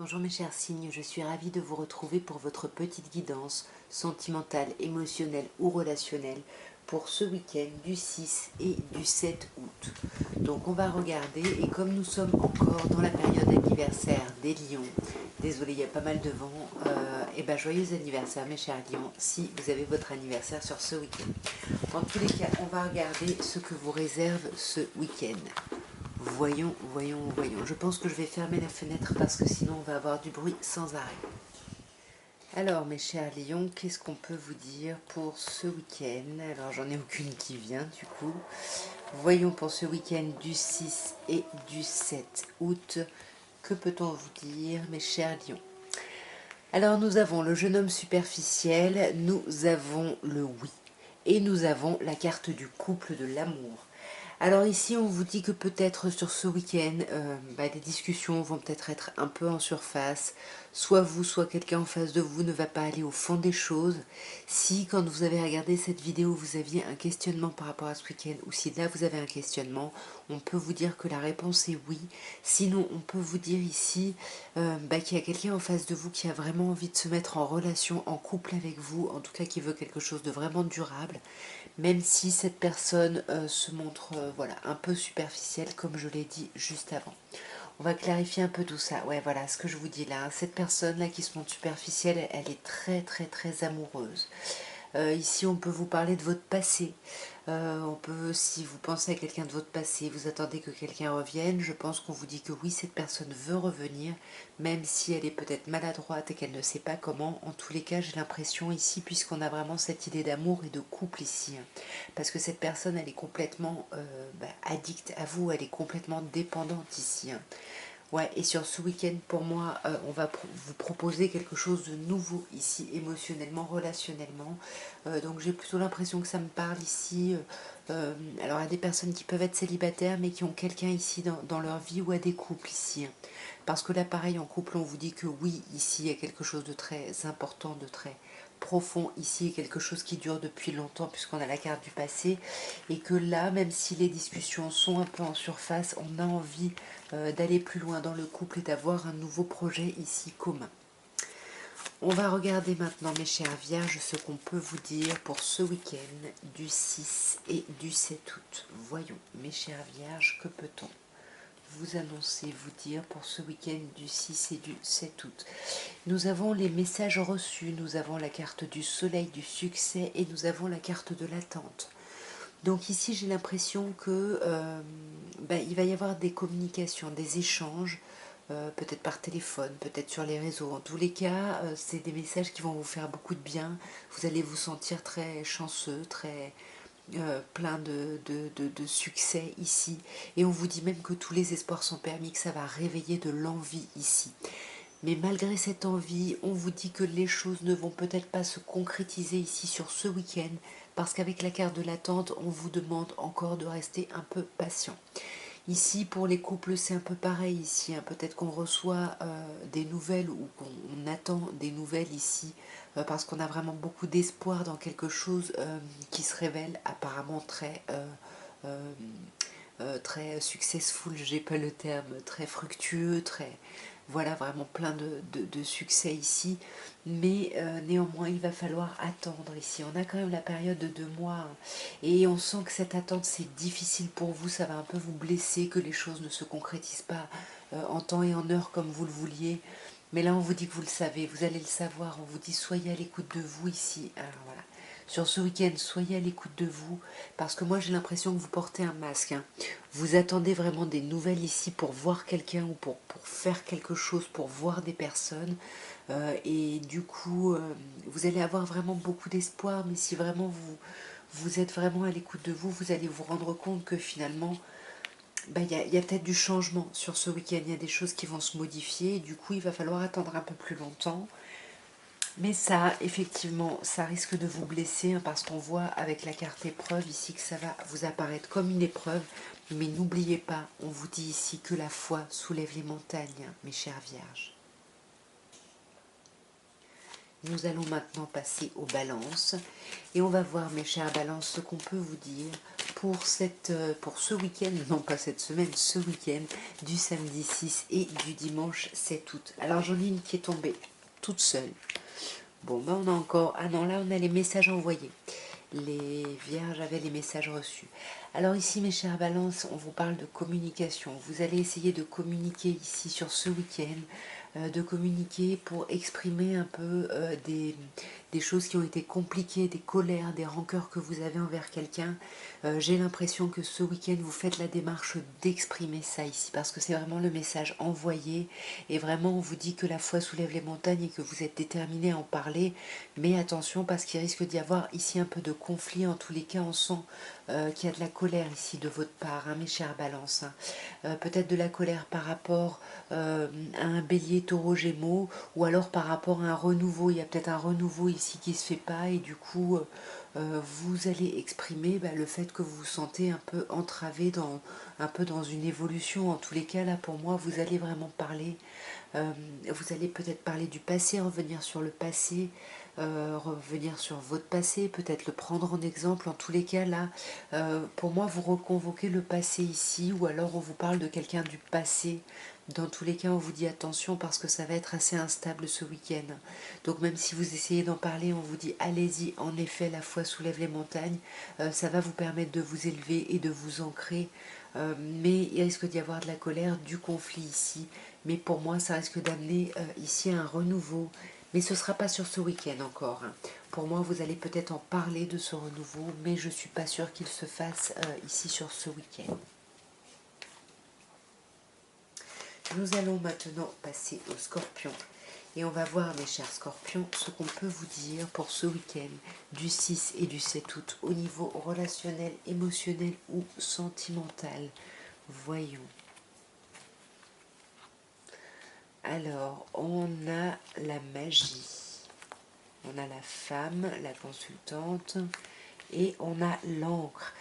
Bonjour mes chers signes, je suis ravie de vous retrouver pour votre petite guidance sentimentale, émotionnelle ou relationnelle pour ce week-end du 6 et du 7 août. Donc on va regarder, et comme nous sommes encore dans la période anniversaire des lions, désolé il y a pas mal de vent, et ben joyeux anniversaire mes chers lions si vous avez votre anniversaire sur ce week-end. En tous les cas, on va regarder ce que vous réserve ce week-end. Voyons. Je pense que je vais fermer la fenêtre parce que sinon on va avoir du bruit sans arrêt. Alors mes chers lions, qu'est-ce qu'on peut vous dire pour ce week-end? Alors j'en ai aucune qui vient du coup. Voyons pour ce week-end du 6 et du 7 août. Que peut-on vous dire mes chers lions? Alors nous avons le jeune homme superficiel, nous avons le oui. Et nous avons la carte du couple de l'amour. Alors ici, on vous dit que peut-être sur ce week-end, les discussions vont peut-être être un peu en surface. Soit vous, soit quelqu'un en face de vous ne va pas aller au fond des choses. Si, quand vous avez regardé cette vidéo, vous aviez un questionnement par rapport à ce week-end, ou si là vous avez un questionnement, on peut vous dire que la réponse est oui. Sinon, on peut vous dire ici qu'il y a quelqu'un en face de vous qui a vraiment envie de se mettre en relation, en couple avec vous, en tout cas qui veut quelque chose de vraiment durable. Même si cette personne se montre voilà, un peu superficielle, comme je l'ai dit juste avant. On va clarifier un peu tout ça. Ouais, voilà ce que je vous dis là. Cette personne-là qui se montre superficielle, elle est très amoureuse. Ici, on peut vous parler de votre passé. On peut, si vous pensez à quelqu'un de votre passé, vous attendez que quelqu'un revienne, je pense qu'on vous dit que oui, cette personne veut revenir, même si elle est peut-être maladroite et qu'elle ne sait pas comment. En tous les cas, j'ai l'impression ici, puisqu'on a vraiment cette idée d'amour et de couple ici, parce que cette personne, elle est complètement addicte à vous, elle est complètement dépendante ici. Ouais, et sur ce week-end, pour moi, on va vous proposer quelque chose de nouveau ici, émotionnellement, relationnellement. Donc j'ai plutôt l'impression que ça me parle ici. Alors à des personnes qui peuvent être célibataires, mais qui ont quelqu'un ici dans leur vie, ou à des couples ici. Parce que là, pareil, en couple, on vous dit que oui, ici, il y a quelque chose de très important, de très profond ici, quelque chose qui dure depuis longtemps puisqu'on a la carte du passé, et que là, même si les discussions sont un peu en surface, on a envie d'aller plus loin dans le couple et d'avoir un nouveau projet ici commun. On va regarder maintenant, mes chères vierges, ce qu'on peut vous dire pour ce week-end du 6 et du 7 août. Voyons, mes chères vierges, que peut-on vous annoncer, vous dire pour ce week-end du 6 et du 7 août. Nous avons les messages reçus, nous avons la carte du soleil, du succès, et nous avons la carte de l'attente. Donc ici, j'ai l'impression que il va y avoir des communications, des échanges, peut-être par téléphone, peut-être sur les réseaux. En tous les cas, c'est des messages qui vont vous faire beaucoup de bien. Vous allez vous sentir très chanceux, très plein de succès ici. Et on vous dit même que tous les espoirs sont permis, que ça va réveiller de l'envie ici. Mais malgré cette envie, on vous dit que les choses ne vont peut-être pas se concrétiser ici sur ce week-end, parce qu'avec la carte de l'attente, on vous demande encore de rester un peu patient. Ici, pour les couples, c'est un peu pareil ici. Peut-être qu'on reçoit des nouvelles, ou qu'on attend des nouvelles ici, parce qu'on a vraiment beaucoup d'espoir dans quelque chose qui se révèle apparemment très successful, j'ai pas le terme, très fructueux, très voilà, vraiment plein de succès ici, mais néanmoins il va falloir attendre ici. On a quand même la période de 2 mois, et on sent que cette attente c'est difficile pour vous, ça va un peu vous blesser, que les choses ne se concrétisent pas en temps et en heure comme vous le vouliez. Mais là on vous dit que vous le savez, vous allez le savoir, on vous dit soyez à l'écoute de vous ici. Alors voilà, sur ce week-end, soyez à l'écoute de vous, parce que moi j'ai l'impression que vous portez un masque. Vous attendez vraiment des nouvelles ici pour voir quelqu'un, ou pour faire quelque chose, pour voir des personnes. Et du coup, vous allez avoir vraiment beaucoup d'espoir, mais si vraiment vous êtes vraiment à l'écoute de vous, vous allez vous rendre compte que finalement, y a peut-être du changement sur ce week-end. Il y a des choses qui vont se modifier, et du coup, il va falloir attendre un peu plus longtemps. Mais ça, effectivement, ça risque de vous blesser, parce qu'on voit avec la carte épreuve ici que ça va vous apparaître comme une épreuve. Mais n'oubliez pas, on vous dit ici que la foi soulève les montagnes, mes chères vierges. Nous allons maintenant passer aux balances, et on va voir, mes chères balances, ce qu'on peut vous dire pour ce week-end, non pas cette semaine, ce week-end, du samedi 6 et du dimanche 7 août. Alors j'en ai une qui est tombée toute seule. Bon, ben on a encore... Ah non, là on a les messages envoyés. Les vierges avaient les messages reçus. Alors ici, mes chers balances, on vous parle de communication. Vous allez essayer de communiquer ici sur ce week-end, de communiquer pour exprimer un peu des choses qui ont été compliquées, des colères, des rancœurs que vous avez envers quelqu'un. J'ai l'impression que ce week-end, vous faites la démarche d'exprimer ça ici, parce que c'est vraiment le message envoyé, et vraiment on vous dit que la foi soulève les montagnes et que vous êtes déterminé à en parler, mais attention parce qu'il risque d'y avoir ici un peu de conflit. En tous les cas, on sent qu'il y a de la colère ici de votre part, hein, mes chères balances, hein. Peut-être de la colère par rapport à un bélier, taureau, gémeaux, ou alors par rapport à un renouveau. Il y a peut-être un renouveau ici qui se fait pas, et du coup vous allez exprimer le fait que vous vous sentez un peu entravé un peu dans une évolution. En tous les cas, là pour moi, vous allez vraiment parler, vous allez peut-être parler du passé, revenir sur le passé, revenir sur votre passé, peut-être le prendre en exemple. En tous les cas, là, pour moi, vous reconvoquez le passé ici, ou alors on vous parle de quelqu'un du passé. Dans tous les cas, on vous dit attention parce que ça va être assez instable ce week-end. Donc même si vous essayez d'en parler, on vous dit allez-y, en effet, la foi soulève les montagnes. Ça va vous permettre de vous élever et de vous ancrer. Mais il risque d'y avoir de la colère, du conflit ici. Mais pour moi, ça risque d'amener ici un renouveau. Mais ce ne sera pas sur ce week-end encore, hein. Pour moi, vous allez peut-être en parler de ce renouveau, mais je ne suis pas sûre qu'il se fasse ici sur ce week-end. Nous allons maintenant passer au Scorpion. Et on va voir, mes chers Scorpions, ce qu'on peut vous dire pour ce week-end du 6 et du 7 août au niveau relationnel, émotionnel ou sentimental. Voyons. Alors, on a la magie, on a la femme, la consultante, et on a l'encre.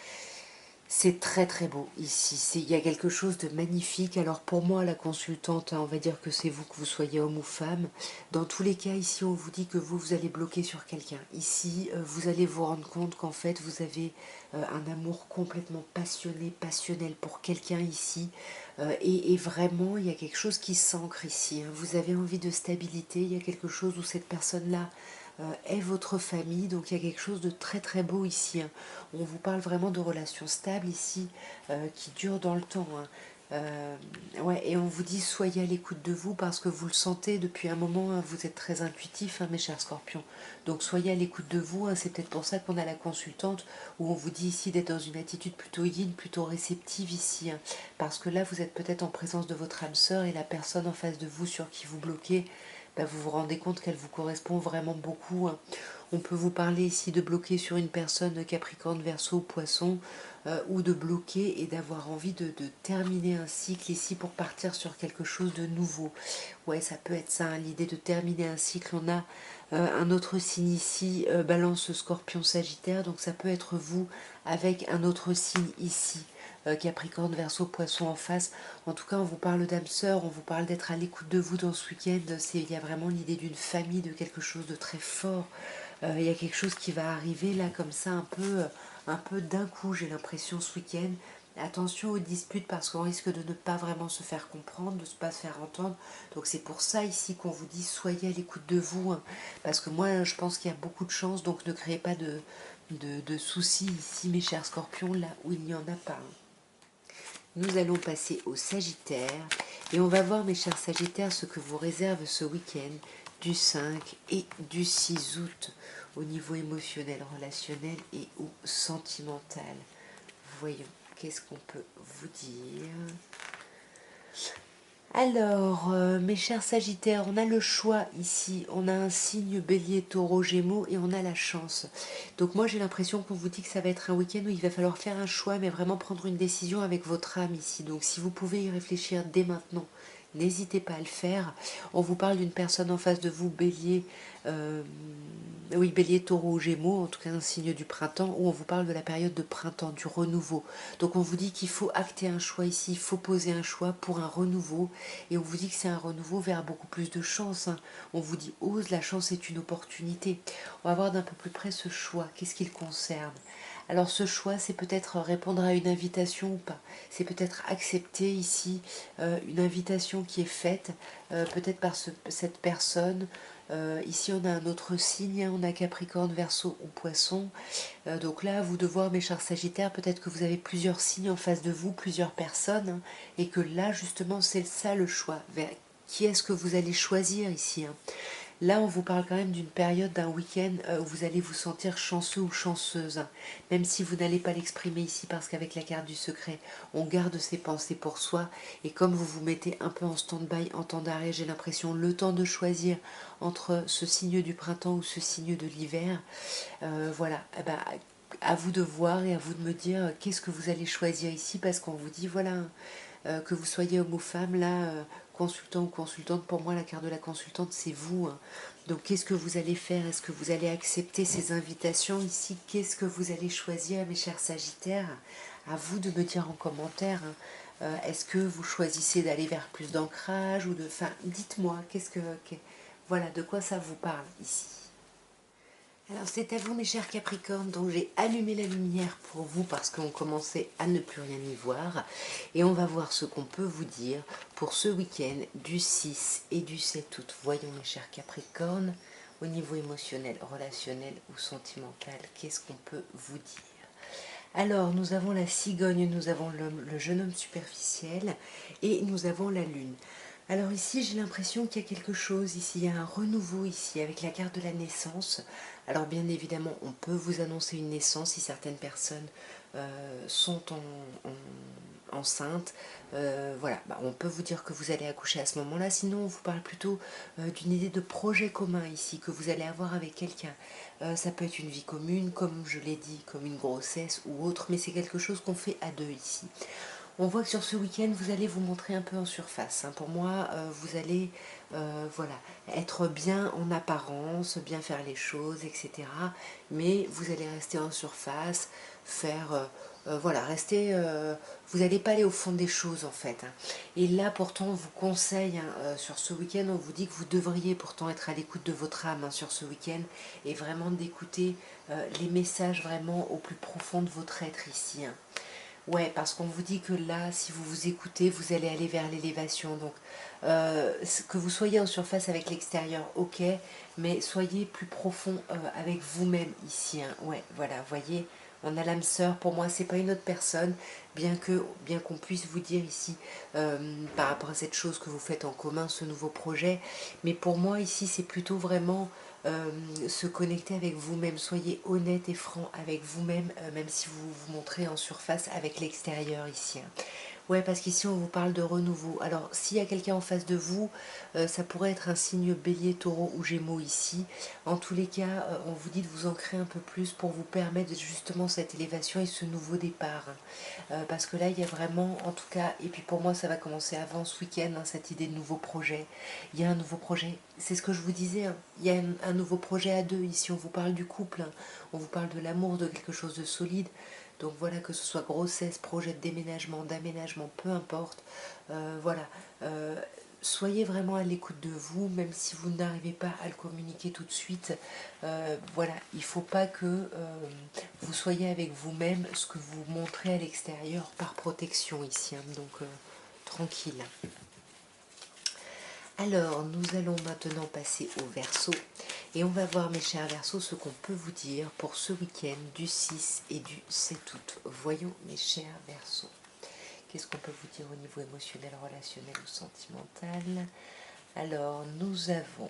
C'est très très beau ici, il y a quelque chose de magnifique. Alors pour moi, la consultante, hein, on va dire que c'est vous, que vous soyez homme ou femme. Dans tous les cas, ici on vous dit que vous allez bloquer sur quelqu'un. Ici, vous allez vous rendre compte qu'en fait vous avez un amour complètement passionné, passionnel pour quelqu'un ici. Et vraiment, il y a quelque chose qui s'ancre ici, hein. Vous avez envie de stabilité, il y a quelque chose où cette personne-là est votre famille, donc il y a quelque chose de très très beau ici, hein. On vous parle vraiment de relations stables ici, qui durent dans le temps, hein. Ouais, et on vous dit soyez à l'écoute de vous parce que vous le sentez depuis un moment, hein. Vous êtes très intuitif, hein, mes chers Scorpions, donc soyez à l'écoute de vous, hein. C'est peut-être pour ça qu'on a la consultante où on vous dit ici d'être dans une attitude plutôt yin, plutôt réceptive ici, hein, parce que là vous êtes peut-être en présence de votre âme sœur et la personne en face de vous sur qui vous bloquez, vous vous rendez compte qu'elle vous correspond vraiment beaucoup, hein. On peut vous parler ici de bloquer sur une personne Capricorne, Verseau, Poisson, ou de bloquer et d'avoir envie de terminer un cycle ici pour partir sur quelque chose de nouveau. Ouais, ça peut être ça, hein, l'idée de terminer un cycle. On a un autre signe ici, Balance, Scorpion, Sagittaire, donc ça peut être vous avec un autre signe ici. Capricorne, Verseau, Poisson en face. En tout cas, on vous parle d'âme sœur, on vous parle d'être à l'écoute de vous dans ce week-end. Il y a vraiment l'idée d'une famille, de quelque chose de très fort. Il y a quelque chose qui va arriver là comme ça, un peu d'un coup, j'ai l'impression, ce week-end. Attention aux disputes parce qu'on risque de ne pas vraiment se faire comprendre, de ne pas se faire entendre. Donc c'est pour ça ici qu'on vous dit soyez à l'écoute de vous, hein. Parce que moi je pense qu'il y a beaucoup de chance, donc ne créez pas de soucis ici, mes chers Scorpions, là où il n'y en a pas, hein. Nous allons passer au Sagittaire et on va voir, mes chers Sagittaires, ce que vous réserve ce week-end du 5 et du 6 août au niveau émotionnel, relationnel et ou sentimental. Voyons, qu'est-ce qu'on peut vous dire? Alors, mes chers Sagittaires, on a le choix ici. On a un signe Bélier, Taureau, Gémeaux et on a la chance. Donc moi, j'ai l'impression qu'on vous dit que ça va être un week-end où il va falloir faire un choix, mais vraiment prendre une décision avec votre âme ici. Donc si vous pouvez y réfléchir dès maintenant, n'hésitez pas à le faire. On vous parle d'une personne en face de vous, Bélier, oui, Bélier, Taureau ou Gémeaux, en tout cas un signe du printemps, où on vous parle de la période de printemps, du renouveau. Donc on vous dit qu'il faut acter un choix ici, il faut poser un choix pour un renouveau, et on vous dit que c'est un renouveau vers beaucoup plus de chance, hein. On vous dit ose, la chance est une opportunité. On va voir d'un peu plus près ce choix, qu'est-ce qu'il concerne. Alors ce choix, c'est peut-être répondre à une invitation ou pas. C'est peut-être accepter ici une invitation qui est faite, peut-être par cette personne. Ici, on a un autre signe, hein, on a Capricorne, Verseau ou Poisson. Donc là, à vous de voir, mes chers Sagittaires, peut-être que vous avez plusieurs signes en face de vous, plusieurs personnes, hein, et que là, justement, c'est ça le choix. Vers qui est-ce que vous allez choisir ici, hein. Là, on vous parle quand même d'une période, d'un week-end où vous allez vous sentir chanceux ou chanceuse, hein. Même si vous n'allez pas l'exprimer ici, parce qu'avec la carte du secret, on garde ses pensées pour soi. Et comme vous vous mettez un peu en stand-by, en temps d'arrêt, j'ai l'impression, le temps de choisir entre ce signe du printemps ou ce signe de l'hiver, voilà, eh ben, à vous de voir et à vous de me dire qu'est-ce que vous allez choisir ici, parce qu'on vous dit, voilà, que vous soyez homme ou femme, là, consultant ou consultante, pour moi, la carte de la consultante, c'est vous, hein. Donc, qu'est-ce que vous allez faire? Est-ce que vous allez accepter ces invitations ici? Qu'est-ce que vous allez choisir, mes chers Sagittaires? À vous de me dire en commentaire, hein. Est-ce que vous choisissez d'aller vers plus d'ancrage ou de... Enfin, dites-moi, voilà, de quoi ça vous parle ici? Alors c'est à vous mes chers Capricornes, donc j'ai allumé la lumière pour vous parce qu'on commençait à ne plus rien y voir et on va voir ce qu'on peut vous dire pour ce week-end du 6 et du 7 août. Voyons mes chers Capricornes, au niveau émotionnel, relationnel ou sentimental, qu'est-ce qu'on peut vous dire? Alors nous avons la cigogne, nous avons l'homme, le jeune homme superficiel et nous avons la lune. Alors ici, j'ai l'impression qu'il y a quelque chose, ici, il y a un renouveau ici, avec la carte de la naissance. Alors bien évidemment, on peut vous annoncer une naissance si certaines personnes sont enceintes. Voilà, bah, on peut vous dire que vous allez accoucher à ce moment-là. Sinon, on vous parle plutôt d'une idée de projet commun ici, que vous allez avoir avec quelqu'un. Ça peut être une vie commune, comme je l'ai dit, comme une grossesse ou autre, mais c'est quelque chose qu'on fait à deux ici. On voit que sur ce week-end, vous allez vous montrer un peu en surface, hein. Pour moi, vous allez voilà, être bien en apparence, bien faire les choses, etc. Mais vous allez rester en surface, faire... voilà, rester... vous n'allez pas aller au fond des choses, en fait, hein. Et là, pourtant, on vous conseille, hein, sur ce week-end, on vous dit que vous devriez pourtant être à l'écoute de votre âme, hein, sur ce week-end, et vraiment d'écouter les messages vraiment au plus profond de votre être ici, hein. Ouais, parce qu'on vous dit que là, si vous vous écoutez, vous allez aller vers l'élévation. Donc, que vous soyez en surface avec l'extérieur, ok, mais soyez plus profond avec vous-même ici, hein. Ouais, voilà, voyez, on a l'âme sœur. Pour moi, c'est pas une autre personne, bien qu'on puisse vous dire ici, par rapport à cette chose que vous faites en commun, ce nouveau projet. Mais pour moi, ici, c'est plutôt vraiment se connecter avec vous-même. Soyez honnête et franc avec vous-même, même si vous vous montrez en surface avec l'extérieur ici, hein. Ouais, parce qu'ici on vous parle de renouveau. Alors, s'il y a quelqu'un en face de vous, ça pourrait être un signe bélier, taureau ou gémeaux ici. En tous les cas, on vous dit de vous ancrer un peu plus pour vous permettre justement cette élévation et ce nouveau départ, hein. Parce que là, il y a vraiment, en tout cas, et puis pour moi, ça va commencer avant ce week-end, hein, cette idée de nouveau projet. Il y a un nouveau projet, c'est ce que je vous disais, hein. Il y a un nouveau projet à deux. Ici, on vous parle du couple, hein. On vous parle de l'amour, de quelque chose de solide. Donc voilà, que ce soit grossesse, projet de déménagement, d'aménagement, peu importe. Voilà. Soyez vraiment à l'écoute de vous, même si vous n'arrivez pas à le communiquer tout de suite. Voilà, il ne faut pas que vous soyez avec vous-même ce que vous montrez à l'extérieur par protection ici, hein. Donc tranquille. Alors, nous allons maintenant passer au Verseau et on va voir, mes chers Verseaux, ce qu'on peut vous dire pour ce week-end du 6 et du 7 août. Voyons, mes chers Verseaux, qu'est-ce qu'on peut vous dire au niveau émotionnel, relationnel ou sentimental? Alors, nous avons...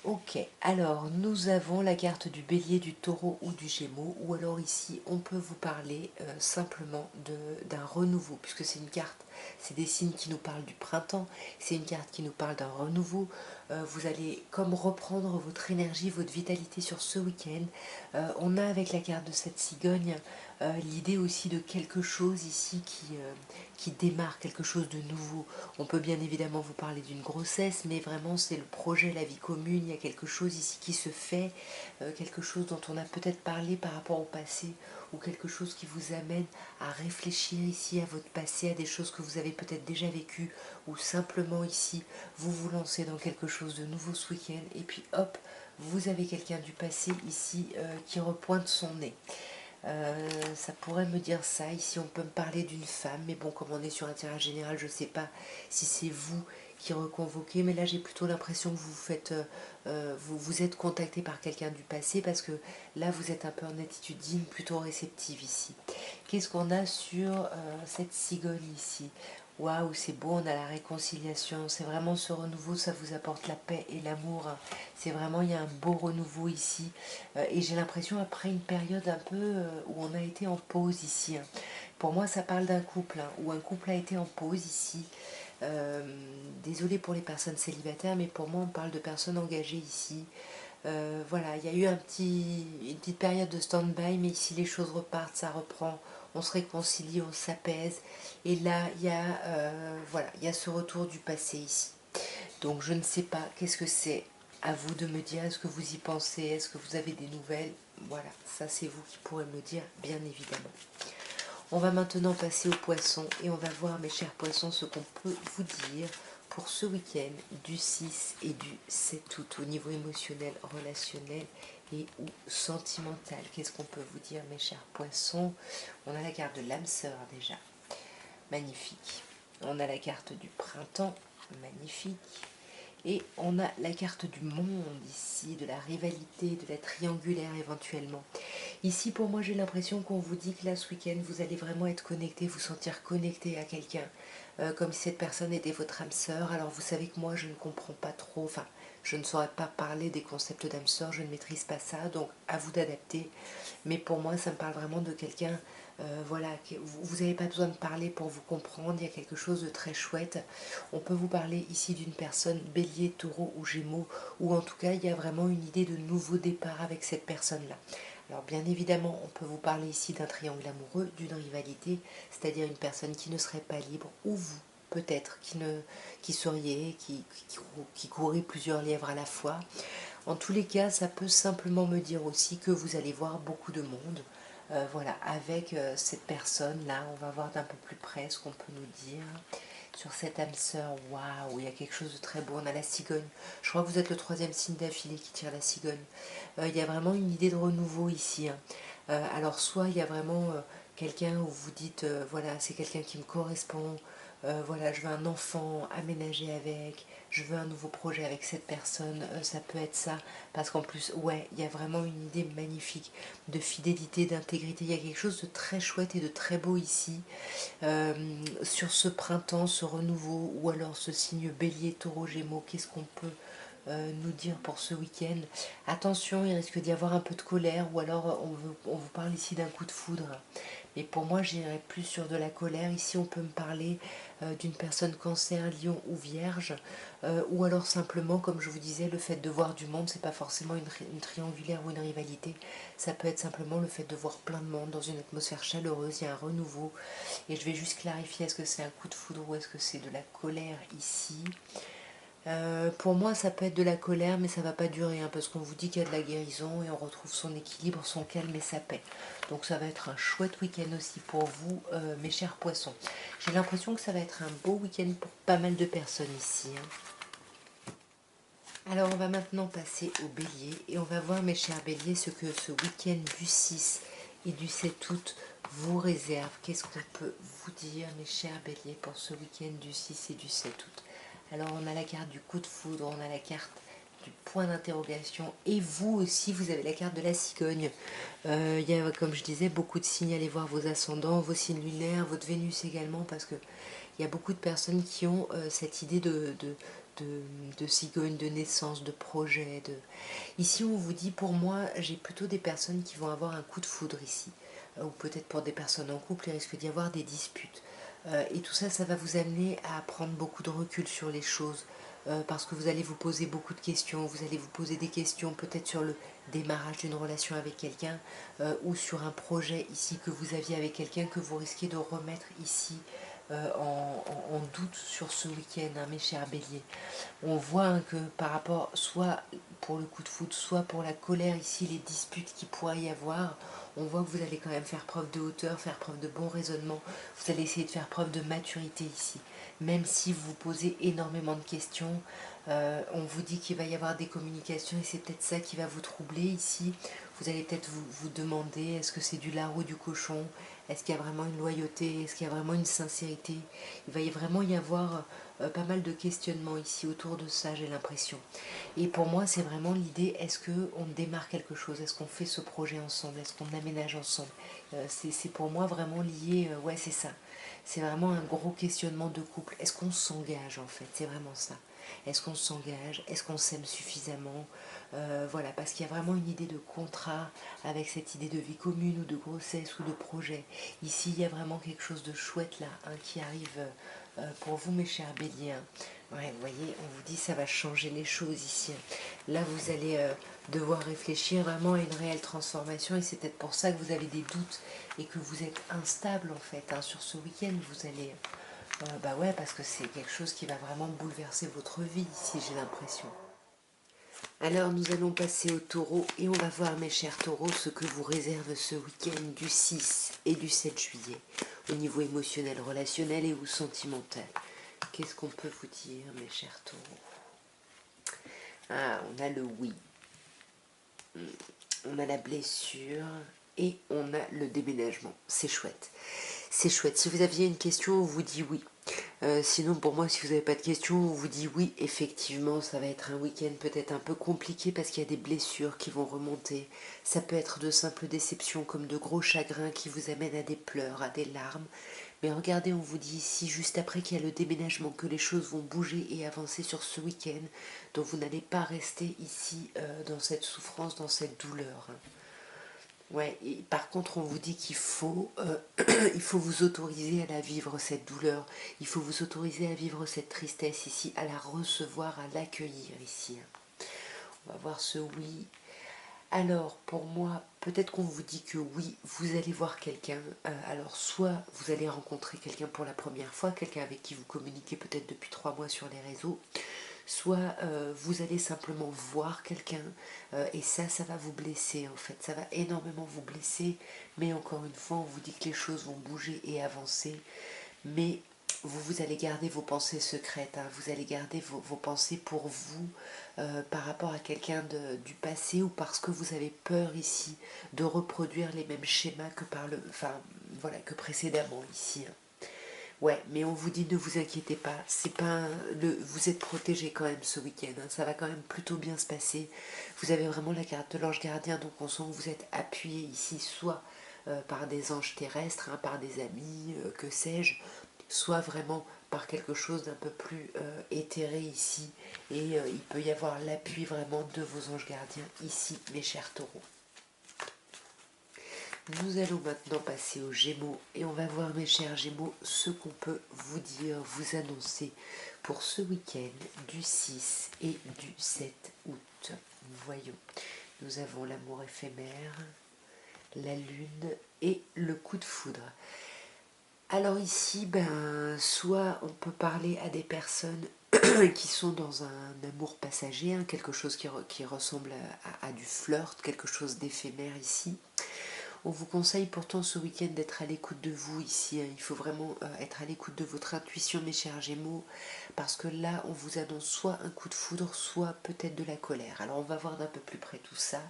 Ok, alors nous avons la carte du bélier, du taureau ou du gémeaux, ou alors ici on peut vous parler simplement d'un renouveau, puisque c'est une carte, c'est des signes qui nous parlent du printemps, c'est une carte qui nous parle d'un renouveau. Vous allez comme reprendre votre énergie, votre vitalité sur ce week-end. On a avec la carte de cette cigogne l'idée aussi de quelque chose ici qui démarre, quelque chose de nouveau. On peut bien évidemment vous parler d'une grossesse, mais vraiment c'est le projet, la vie commune. Il y a quelque chose ici qui se fait, quelque chose dont on a peut-être parlé par rapport au passé, ou quelque chose qui vous amène à réfléchir ici à votre passé, à des choses que vous avez peut-être déjà vécues, ou simplement ici vous vous lancez dans quelque chose de nouveau ce week-end, et puis hop, vous avez quelqu'un du passé ici qui repointe son nez. Ça pourrait me dire ça. Ici, on peut me parler d'une femme, mais bon, comme on est sur un tirage général, je ne sais pas si c'est vous qui reconvoquez, mais là, j'ai plutôt l'impression que vous êtes contacté par quelqu'un du passé, parce que là, vous êtes un peu en attitude digne, plutôt réceptive ici. Qu'est-ce qu'on a sur cette cigogne ici? Waouh, c'est beau, on a la réconciliation, c'est vraiment ce renouveau, ça vous apporte la paix et l'amour. C'est vraiment, il y a un beau renouveau ici. Et j'ai l'impression, après une période un peu où on a été en pause ici, hein. Pour moi, ça parle d'un couple, hein, où un couple a été en pause ici. Euh, Désolée pour les personnes célibataires, mais pour moi, on parle de personnes engagées ici. Voilà, il y a eu une petite période de stand-by, mais ici les choses repartent, ça reprend, on se réconcilie, on s'apaise. Et là, voilà, il y a ce retour du passé ici. Donc je ne sais pas, qu'est-ce que c'est? À vous de me dire, est-ce que vous y pensez? Est-ce que vous avez des nouvelles? Voilà, ça c'est vous qui pourrez me le dire, bien évidemment. On va maintenant passer aux poissons et on va voir, mes chers poissons, ce qu'on peut vous dire pour ce week-end du 6 et du 7 août au niveau émotionnel, relationnel et ou sentimental. Qu'est-ce qu'on peut vous dire, mes chers poissons? On a la carte de l'âme sœur déjà, magnifique. On a la carte du printemps, magnifique. Et on a la carte du monde ici, de la rivalité, de la triangulaire éventuellement. Ici, pour moi, j'ai l'impression qu'on vous dit que là, ce week-end, vous allez vraiment être connecté, vous sentir connecté à quelqu'un, comme si cette personne était votre âme sœur. Alors, vous savez que moi, je ne comprends pas trop, enfin, je ne saurais pas parler des concepts d'âme sœur, je ne maîtrise pas ça, donc à vous d'adapter. Mais pour moi, ça me parle vraiment de quelqu'un, voilà, vous n'avez pas besoin de parler pour vous comprendre, il y a quelque chose de très chouette. On peut vous parler ici d'une personne bélier, taureau ou gémeaux, ou en tout cas, il y a vraiment une idée de nouveau départ avec cette personne-là. Alors bien évidemment, on peut vous parler ici d'un triangle amoureux, d'une rivalité, c'est-à-dire une personne qui ne serait pas libre, ou vous, peut-être, qui seriez, qui courrait plusieurs lièvres à la fois. En tous les cas, ça peut simplement me dire aussi que vous allez voir beaucoup de monde. Voilà, avec cette personne-là, on va voir d'un peu plus près ce qu'on peut nous dire. Sur cette âme sœur, waouh, il y a quelque chose de très beau. On a la cigogne. Je crois que vous êtes le troisième signe d'affilée qui tire la cigogne. Il y a vraiment une idée de renouveau ici, hein. Alors, soit il y a vraiment quelqu'un où vous dites, voilà, c'est quelqu'un qui me correspond. Voilà, je veux un enfant aménagé avec, je veux un nouveau projet avec cette personne, ça peut être ça, parce qu'en plus, ouais, il y a vraiment une idée magnifique de fidélité, d'intégrité, il y a quelque chose de très chouette et de très beau ici, sur ce printemps, ce renouveau, ou alors ce signe bélier, taureau, gémeaux, qu'est-ce qu'on peut nous dire pour ce week-end? Attention, il risque d'y avoir un peu de colère, ou alors on vous parle ici d'un coup de foudre. Mais pour moi, j'irais plus sur de la colère. Ici, on peut me parler d'une personne cancer, lion ou vierge, ou alors simplement, comme je vous disais, le fait de voir du monde, c'est pas forcément une triangulaire ou une rivalité. Ça peut être simplement le fait de voir plein de monde dans une atmosphère chaleureuse, il y a un renouveau. Et je vais juste clarifier, est-ce que c'est un coup de foudre ou est-ce que c'est de la colère ici? Pour moi, ça peut être de la colère, mais ça va pas durer, hein, parce qu'on vous dit qu'il y a de la guérison et on retrouve son équilibre, son calme et sa paix. Donc ça va être un chouette week-end aussi pour vous, mes chers poissons. J'ai l'impression que ça va être un beau week-end pour pas mal de personnes ici, hein. Alors on va maintenant passer au bélier et on va voir, mes chers béliers, ce que ce week-end du 6 et du 7 août vous réserve. Qu'est-ce qu'on peut vous dire, mes chers béliers, pour ce week-end du 6 et du 7 août? Alors on a la carte du coup de foudre, on a la carte du point d'interrogation et vous aussi vous avez la carte de la cigogne. Il y a, comme je disais, beaucoup de signes. Allez voir vos ascendants, vos signes lunaires, votre Vénus également, parce que il y a beaucoup de personnes qui ont cette idée de cigogne, de naissance, de projet. Ici, on vous dit, pour moi, j'ai plutôt des personnes qui vont avoir un coup de foudre ici. Ou peut-être pour des personnes en couple, il risque d'y avoir des disputes. Et tout ça, ça va vous amener à prendre beaucoup de recul sur les choses. Parce que vous allez vous poser beaucoup de questions. Vous allez vous poser des questions peut-être sur le démarrage d'une relation avec quelqu'un ou sur un projet ici que vous aviez avec quelqu'un que vous risquez de remettre ici en doute sur ce week-end, hein, mes chers béliers. On voit, hein, que par rapport, soit pour le coup de foot, soit pour la colère ici, les disputes qu'il pourrait y avoir, on voit que vous allez quand même faire preuve de hauteur, faire preuve de bon raisonnement, vous allez essayer de faire preuve de maturité ici. Même si vous vous posez énormément de questions, On vous dit qu'il va y avoir des communications et c'est peut-être ça qui va vous troubler ici. Vous allez peut-être vous demander, est-ce que c'est du lard ou du cochon? Est-ce qu'il y a vraiment une loyauté? Est-ce qu'il y a vraiment une sincérité? Il va vraiment y avoir pas mal de questionnements ici autour de ça, j'ai l'impression. Et pour moi, c'est vraiment l'idée, est-ce qu'on démarre quelque chose? Est-ce qu'on fait ce projet ensemble? Est-ce qu'on aménage ensemble? C'est pour moi vraiment lié, ouais c'est ça. C'est vraiment un gros questionnement de couple. Est-ce qu'on s'engage en fait? C'est vraiment ça. Est-ce qu'on s'engage? Est-ce qu'on s'aime suffisamment? Voilà, parce qu'il y a vraiment une idée de contrat avec cette idée de vie commune ou de grossesse ou de projet. Ici, il y a vraiment quelque chose de chouette là, hein, qui arrive pour vous, mes chers béliers. Hein. Ouais, vous voyez, on vous dit ça va changer les choses ici. Là, vous allez devoir réfléchir vraiment à une réelle transformation et c'est peut-être pour ça que vous avez des doutes et que vous êtes instable en fait. Hein. Sur ce week-end, vous allez... bah ouais, parce que c'est quelque chose qui va vraiment bouleverser votre vie ici, j'ai l'impression. Alors nous allons passer au taureau et on va voir mes chers taureaux ce que vous réserve ce week-end du 6 et du 7 juillet au niveau émotionnel, relationnel et ou sentimental. Qu'est-ce qu'on peut vous dire mes chers taureaux? Ah, on a le oui, on a la blessure et on a le déménagement. C'est chouette. C'est chouette. Si vous aviez une question, on vous dit oui. Sinon, pour moi, si vous n'avez pas de questions, on vous dit oui, effectivement, ça va être un week-end peut-être un peu compliqué parce qu'il y a des blessures qui vont remonter. Ça peut être de simples déceptions comme de gros chagrins qui vous amènent à des pleurs, à des larmes. Mais regardez, on vous dit ici, juste après qu'il y a le déménagement, que les choses vont bouger et avancer sur ce week-end. Donc vous n'allez pas rester ici dans cette souffrance, dans cette douleur. Hein. Ouais, et par contre, on vous dit qu'il faut, il faut vous autoriser à la vivre, cette douleur. Il faut vous autoriser à vivre cette tristesse ici, à la recevoir, à l'accueillir ici. On va voir ce oui. Alors, pour moi, peut-être qu'on vous dit que oui, vous allez voir quelqu'un. Alors, soit vous allez rencontrer quelqu'un pour la première fois, quelqu'un avec qui vous communiquez peut-être depuis 3 mois sur les réseaux, soit vous allez simplement voir quelqu'un et ça va vous blesser en fait, ça va énormément vous blesser, mais encore une fois, on vous dit que les choses vont bouger et avancer, mais vous allez garder vos pensées secrètes, hein, vous allez garder vos pensées pour vous par rapport à quelqu'un du passé ou parce que vous avez peur ici de reproduire les mêmes schémas que voilà, que précédemment ici. Hein. Ouais, mais on vous dit ne vous inquiétez pas, c'est pas vous êtes protégé quand même ce week-end, hein, ça va quand même plutôt bien se passer. Vous avez vraiment la carte de l'ange gardien, donc on sent que vous êtes appuyé ici, soit par des anges terrestres, hein, par des amis, que sais-je, soit vraiment par quelque chose d'un peu plus éthéré ici. Et il peut y avoir l'appui vraiment de vos anges gardiens ici, mes chers taureaux. Nous allons maintenant passer aux Gémeaux et on va voir mes chers Gémeaux ce qu'on peut vous dire, vous annoncer pour ce week-end du 6 et du 7 août. Voyons, nous avons l'amour éphémère, la lune et le coup de foudre. Alors ici, soit on peut parler à des personnes qui sont dans un amour passager, hein, quelque chose qui ressemble à du flirt, quelque chose d'éphémère ici. On vous conseille pourtant ce week-end d'être à l'écoute de vous ici. Hein. Il faut vraiment être à l'écoute de votre intuition, mes chers Gémeaux, parce que là, on vous annonce soit un coup de foudre, soit peut-être de la colère. Alors, on va voir d'un peu plus près tout ça,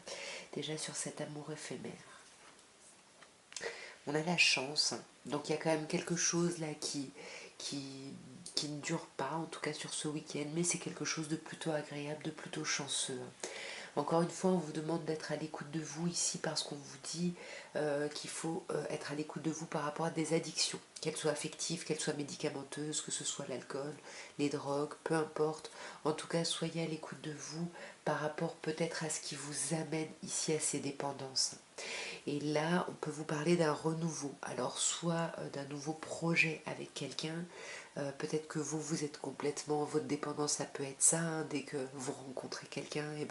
déjà sur cet amour éphémère. On a la chance, hein. Donc il y a quand même quelque chose là qui, qui ne dure pas, en tout cas sur ce week-end, mais c'est quelque chose de plutôt agréable, de plutôt chanceux. Hein. Encore une fois, on vous demande d'être à l'écoute de vous ici parce qu'on vous dit qu'il faut être à l'écoute de vous par rapport à des addictions, qu'elles soient affectives, qu'elles soient médicamenteuses, que ce soit l'alcool, les drogues, peu importe. En tout cas, soyez à l'écoute de vous par rapport peut-être à ce qui vous amène ici à ces dépendances. Et là, on peut vous parler d'un renouveau. Alors, soit d'un nouveau projet avec quelqu'un, peut-être que vous êtes complètement, votre dépendance, ça peut être ça, hein, dès que vous rencontrez quelqu'un, et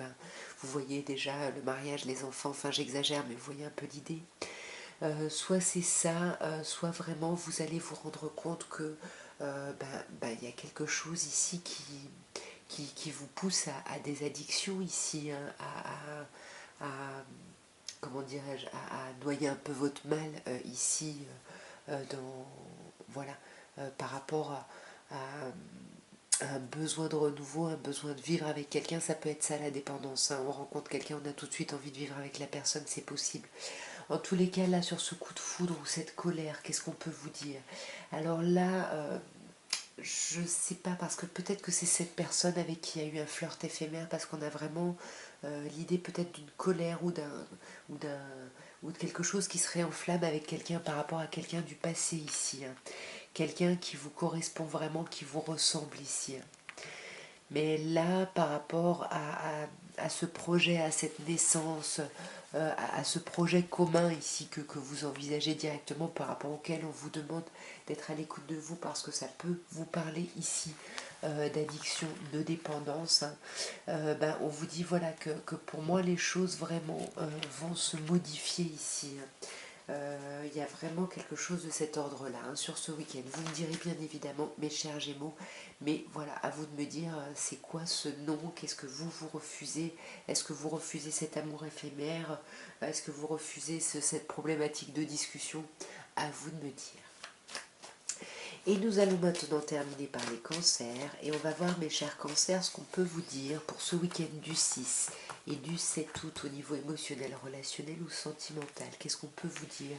vous voyez déjà le mariage, les enfants, enfin j'exagère, mais vous voyez un peu l'idée. Soit c'est ça, soit vraiment vous allez vous rendre compte que il y a quelque chose ici qui vous pousse à des addictions ici, hein, à comment dirais-je, à noyer un peu votre mal ici, dans, voilà, par rapport à un besoin de renouveau, un besoin de vivre avec quelqu'un. Ça peut être ça la dépendance, hein. On rencontre quelqu'un, on a tout de suite envie de vivre avec la personne, c'est possible. En tous les cas, là, sur ce coup de foudre ou cette colère, qu'est-ce qu'on peut vous dire? Alors là, je sais pas, parce que peut-être que c'est cette personne avec qui il y a eu un flirt éphémère, parce qu'on a vraiment l'idée peut-être d'une colère ou d'un ou de quelque chose qui serait en flamme avec quelqu'un par rapport à quelqu'un du passé ici, hein. Quelqu'un qui vous correspond vraiment, qui vous ressemble ici, hein. Mais là, par rapport à ce projet, à cette naissance, à ce projet commun ici que vous envisagez directement, par rapport auquel on vous demande d'être à l'écoute de vous, parce que ça peut vous parler ici d'addiction, de dépendance, hein, ben, on vous dit voilà que pour moi les choses vraiment vont se modifier ici, hein. Il y a vraiment quelque chose de cet ordre-là, hein, sur ce week-end. Vous me direz bien évidemment, mes chers Gémeaux, mais voilà, à vous de me dire, c'est quoi ce non? Qu'est-ce que vous refusez? Est-ce que vous refusez cet amour éphémère? Est-ce que vous refusez cette problématique de discussion? À vous de me dire. Et nous allons maintenant terminer par les cancers, et on va voir, mes chers cancers, ce qu'on peut vous dire pour ce week-end du 6 et du 7 août au niveau émotionnel, relationnel ou sentimental. Qu'est-ce qu'on peut vous dire,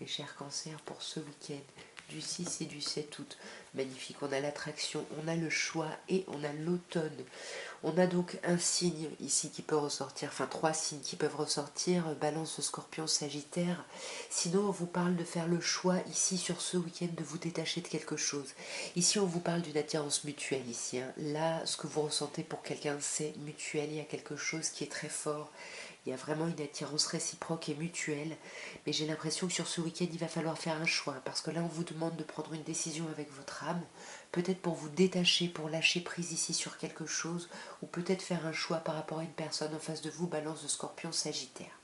mes chers cancers, pour ce week-end du 6 et du 7 août? Magnifique, on a l'attraction, on a le choix et on a l'automne. On a donc un signe ici qui peut ressortir, enfin 3 signes qui peuvent ressortir, Balance, Scorpion, Sagittaire. Sinon, on vous parle de faire le choix ici sur ce week-end de vous détacher de quelque chose. Ici, on vous parle d'une attirance mutuelle ici, hein. Là, ce que vous ressentez pour quelqu'un, c'est mutuel. Il y a quelque chose qui est très fort. Il y a vraiment une attirance réciproque et mutuelle. Mais j'ai l'impression que sur ce week-end, il va falloir faire un choix. Parce que là, on vous demande de prendre une décision avec votre âme. Peut-être pour vous détacher, pour lâcher prise ici sur quelque chose. Ou peut-être faire un choix par rapport à une personne en face de vous, Balance de Scorpion, Sagittaire.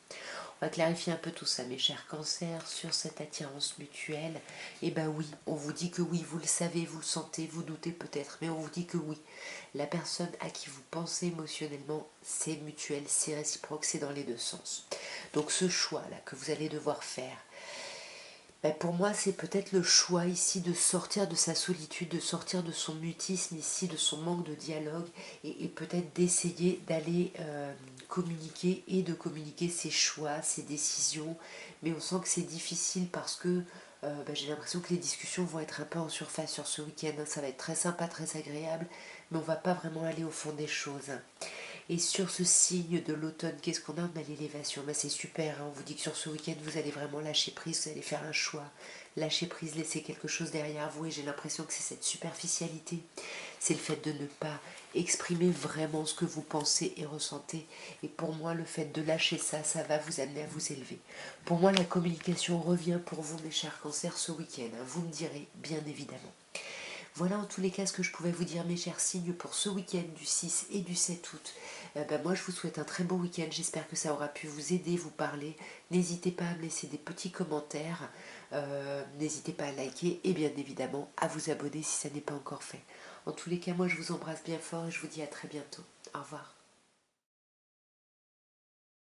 On va clarifier un peu tout ça, mes chers cancers, sur cette attirance mutuelle. Eh ben oui, on vous dit que oui, vous le savez, vous le sentez, vous doutez peut-être, mais on vous dit que oui. La personne à qui vous pensez émotionnellement, c'est mutuel, c'est réciproque, c'est dans les deux sens. Donc ce choix-là que vous allez devoir faire, ben pour moi, c'est peut-être le choix ici de sortir de sa solitude, de sortir de son mutisme ici, de son manque de dialogue, et peut-être d'essayer d'aller communiquer et de communiquer ses choix, ses décisions. Mais on sent que c'est difficile parce que ben j'ai l'impression que les discussions vont être un peu en surface sur ce week-end, hein. Ça va être très sympa, très agréable, mais on va pas vraiment aller au fond des choses, hein. Et sur ce signe de l'automne, qu'est-ce qu'on a? On a l'élévation. Ben c'est super, hein. On vous dit que sur ce week-end, vous allez vraiment lâcher prise, vous allez faire un choix. Lâcher prise, laisser quelque chose derrière vous. Et j'ai l'impression que c'est cette superficialité. C'est le fait de ne pas exprimer vraiment ce que vous pensez et ressentez. Et pour moi, le fait de lâcher ça, ça va vous amener à vous élever. Pour moi, la communication revient pour vous, mes chers cancers, ce week-end, hein. Vous me direz, bien évidemment. Voilà en tous les cas ce que je pouvais vous dire, mes chers signes, pour ce week-end du 6 et du 7 août. Ben moi je vous souhaite un très beau week-end, j'espère que ça aura pu vous aider, vous parler. N'hésitez pas à me laisser des petits commentaires, n'hésitez pas à liker et bien évidemment à vous abonner si ça n'est pas encore fait. En tous les cas, moi je vous embrasse bien fort et je vous dis à très bientôt. Au revoir.